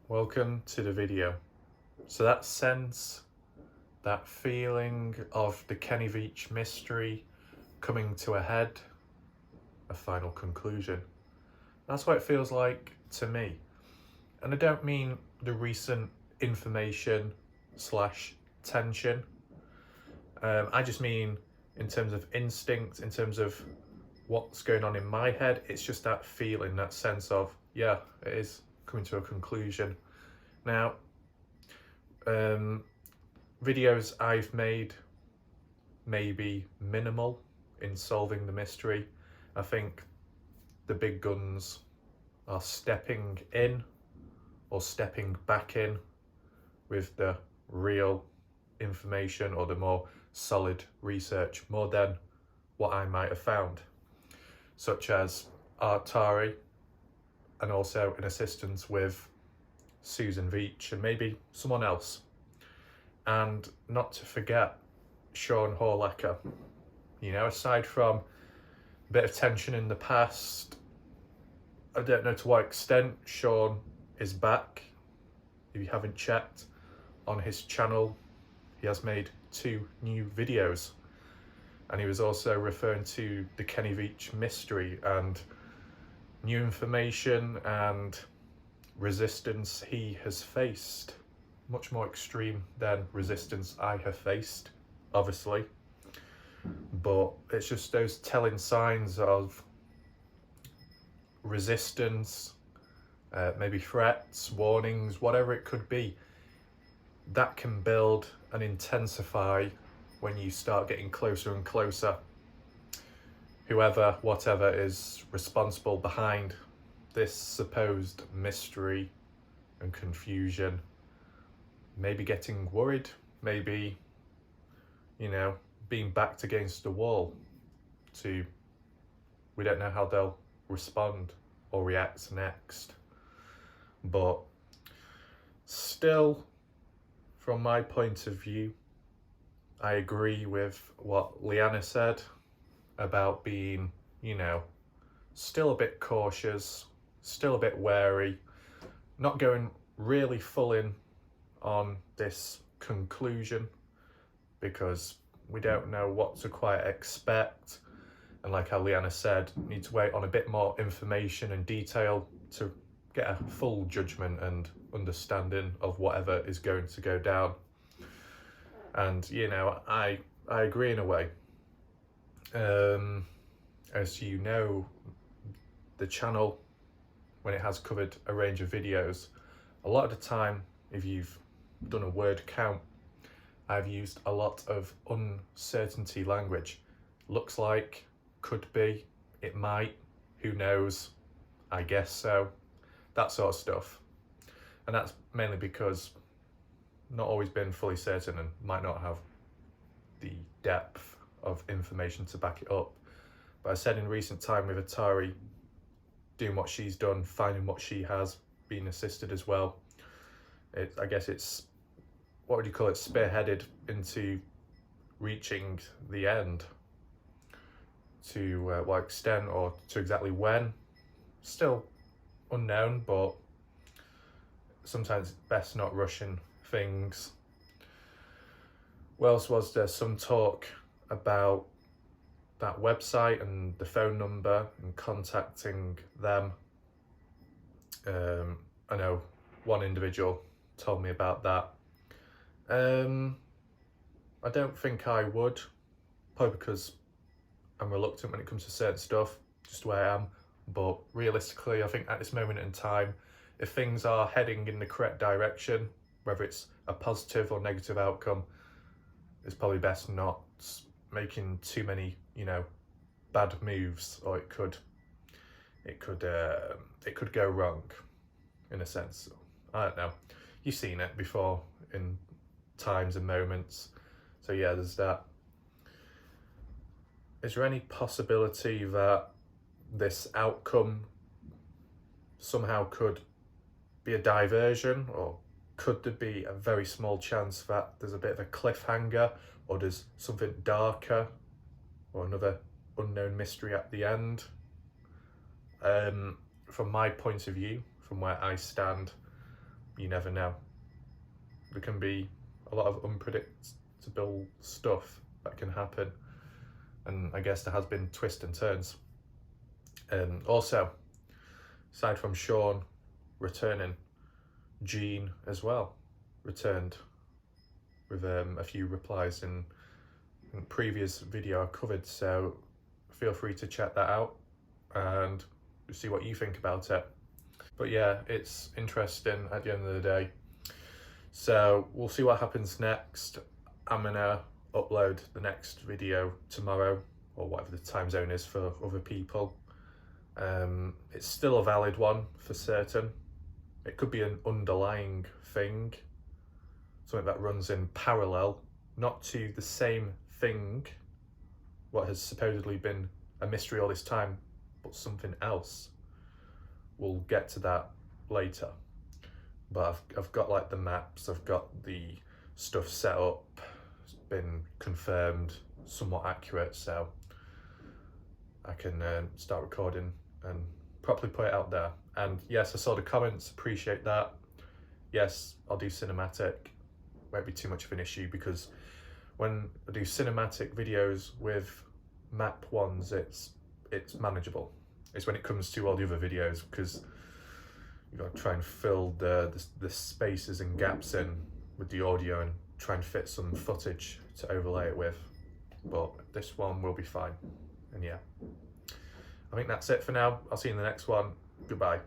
Welcome to the video. So that sense, that feeling of the Kenny Veach mystery coming to a head, a final conclusion. That's what it feels like to me. And I don't mean the recent information slash tension. I just mean in terms of instinct, in terms of what's going on in my head. It's just that feeling, that sense of, yeah, it is coming to a conclusion. Now, videos I've made may be minimal in solving the mystery. I think the big guns are stepping in or stepping back in with the real information or the more solid research, more than what I might have found, such as Art Tari, and also an assistance with Susan Veach and maybe someone else. And not to forget Sean Horlacher. You know, aside from a bit of tension in the past, I don't know to what extent Sean is back. If you haven't checked on his channel, he has made 2 new videos. And he was also referring to the Kenny Veach mystery and new information and resistance he has faced. Much more extreme than resistance I have faced, obviously. But it's just those telling signs of resistance, maybe threats, warnings, whatever it could be, that can build and intensify when you start getting closer and closer. Whoever, whatever is responsible behind this supposed mystery and confusion, maybe getting worried, maybe, you know, being backed against the wall we don't know how they'll respond or react next. But still, from my point of view, I agree with what Leanna said about being, you know, still a bit cautious, still a bit wary, not going really full in on this conclusion because we don't know what to quite expect. And like how Leanna said, need to wait on a bit more information and detail to get a full judgment and understanding of whatever is going to go down. And, you know, I agree in a way. As you know, the channel, when it has covered a range of videos, a lot of the time, if you've done a word count, I've used a lot of uncertainty language. Looks like, could be, it might, who knows, I guess so, that sort of stuff. And that's mainly because not always been fully certain and might not have the depth of information to back it up. But I said in recent time with Atari doing what she's done, finding what she has, been assisted as well, I guess it's, what would you call it, spearheaded into reaching the end. To what extent or to exactly when, still unknown, but sometimes it's best not rushing things. What else was there? Some talk about that website and the phone number and contacting them. I know one individual told me about that. I don't think I would, probably because I'm reluctant when it comes to certain stuff, just where I am. But realistically, I think at this moment in time, if things are heading in the correct direction, whether it's a positive or negative outcome, it's probably best not making too many, you know, bad moves, or it could go wrong, in a sense. I don't know. You've seen it before in times and moments. So yeah, there's that. Is there any possibility that this outcome somehow could be a diversion, or could there be a very small chance that there's a bit of a cliffhanger, or there's something darker or another unknown mystery at the end? From my point of view, from where I stand, you never know. There can be a lot of unpredictable stuff that can happen, and I guess there has been twists and turns. Also, aside from Sean returning, Jean as well returned with a few replies in previous video I covered, so feel free to check that out and see what you think about it. But yeah, it's interesting at the end of the day. So we'll see what happens next. I'm gonna upload the next video tomorrow, or whatever the time zone is for other people. It's still a valid one for certain. It could be an underlying thing, something that runs in parallel, not to the same thing, what has supposedly been a mystery all this time, but something else. We'll get to that later. But I've got like the maps, I've got the stuff set up, it's been confirmed, somewhat accurate, so I can start recording and properly put it out there. And yes, I saw the comments, appreciate that. Yes, I'll do cinematic. Won't be too much of an issue, because when I do cinematic videos with map ones, it's manageable. It's when it comes to all the other videos, because you've got to try and fill the spaces and gaps in with the audio and try and fit some footage to overlay it with. But this one will be fine. And yeah, I think that's it for now. I'll see you in the next one. Goodbye.